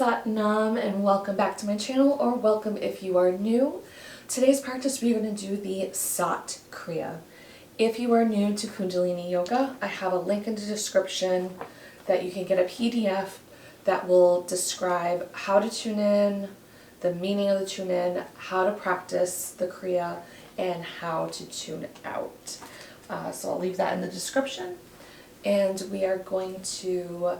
Sat Nam, and welcome back to my channel, or welcome if you are new. Today's practice we're going to do the Sat Kriya. If you are new to Kundalini Yoga, I have a link in the description that you can get a PDF that will describe how to tune in, the meaning of the tune in, how to practice the Kriya, and how to tune out. So I'll leave that in the description. And we are going to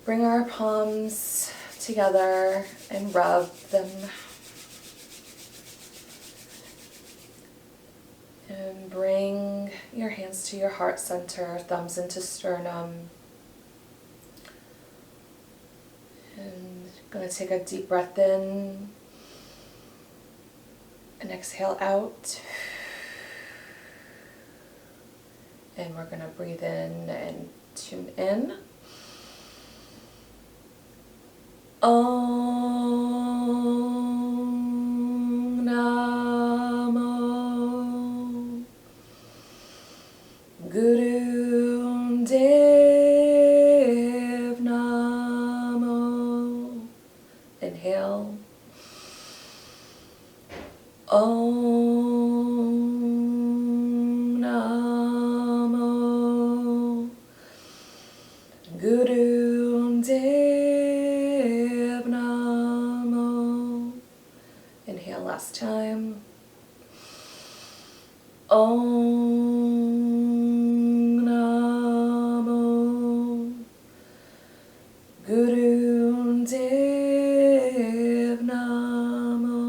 bring our palms together and rub them. And bring your hands to your heart center, thumbs into sternum. And going to take a deep breath in and exhale out. And we're going to breathe in and tune in. Om Namo Guru Dev Namo. Inhale. Om Namo Guru Dev Namo. Inhale last time. Om Namo Guru Dev Namo.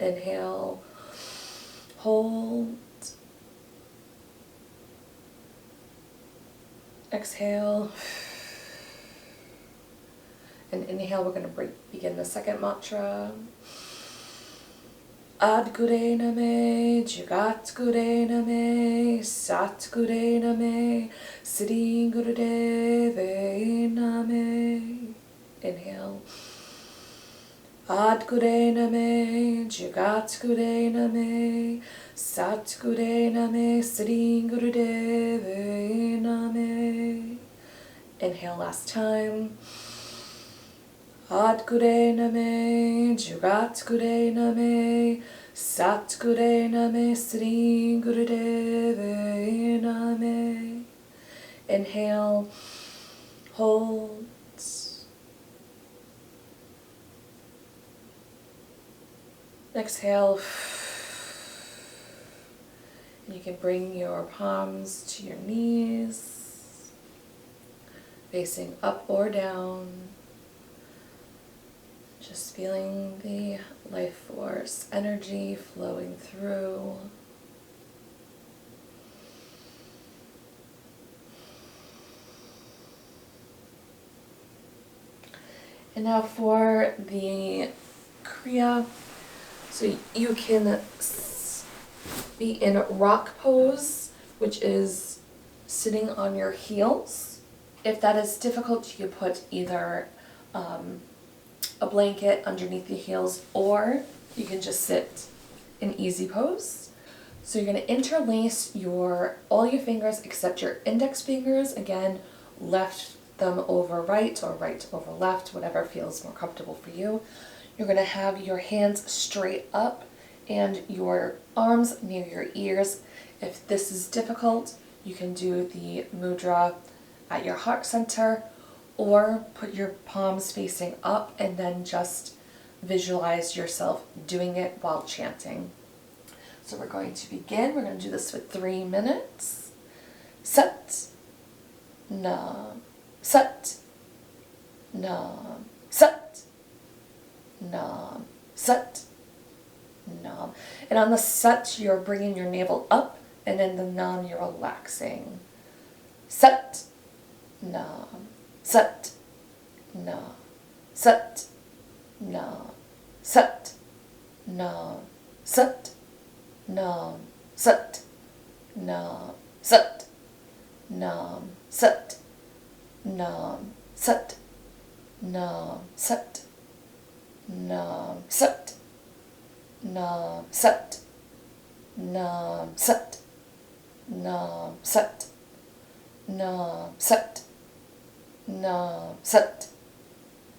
Inhale, hold, exhale, and inhale. We're going to begin the second mantra. Ad Gure Name, Jagat Gure Name, Sat Gure Name, Siddhi Gurudeve Name. Inhale. Ad Gure Name, Jagat Gure Name, Sat Gure Name, Siddhi Gurudeve Name. Inhale last time. Ad Gure Name, Jagat Gure Name, Sat Gure Name, Siddhi Gurudeve Name. Inhale, hold, exhale, and you can bring your palms to your knees, facing up or down. Just feeling the life force energy flowing through. And now for the Kriya. So you can be in rock pose, which is sitting on your heels. If that is difficult, you can put either a blanket underneath the heels, or you can just sit in easy pose. So you're going to interlace all your fingers except your index fingers. Again, left thumb over right or right over left, whatever feels more comfortable for you. You're going to have your hands straight up and your arms near your ears. If this is difficult, you can do the mudra at your heart center, or put your palms facing up and then just visualize yourself doing it while chanting. So we're going to begin. We're going to do this for 3 minutes. Sat, Nam, Sat, Nam, Sat, Nam, Sat, Nam. And on the Sat, you're bringing your navel up, and then the Nam, you're relaxing. Sat, Nam, Sat, Nam, Sat, Nam, Sat, Nam, Sat, Nam, Sat, Nam, Sat, Nam, Sat, Nam, Sat, Nam, Sat, Nam, Sat, Nam, Sat, Nam, Sat, Nam, Sat, Nam, Sat, Nam, Sat,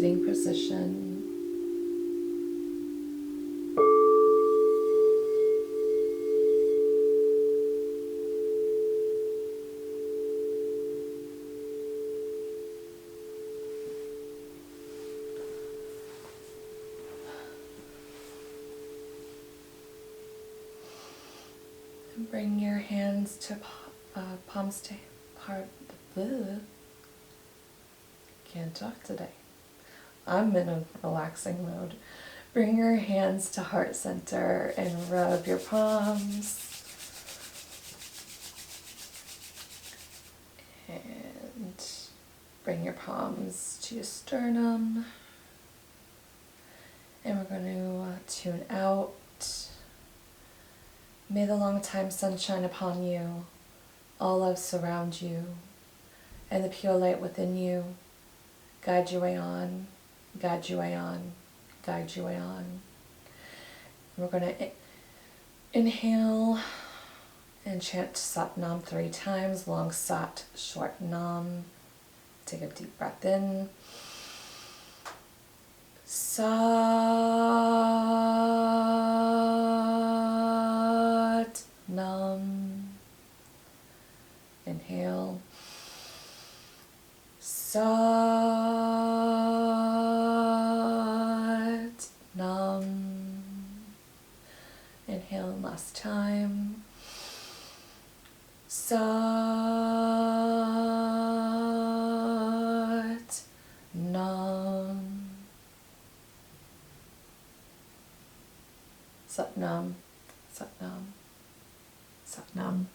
sitting position. And bring your hands to palms to heart. Can't talk today. I'm in a relaxing mode. Bring your hands to heart center and rub your palms. And bring your palms to your sternum. And we're going to tune out. May the long time sun shine upon you. All love surround you. And the pure light within you guide your way on, guide your way on, guide your way on. We're going to inhale and chant Sat Nam 3 times. Long Sat, short Nam. Take a deep breath in. Sat Nam. Inhale. Sat Nam. Inhale one last time. Sat Nam. Sat Nam. Sat Nam. Sat Nam.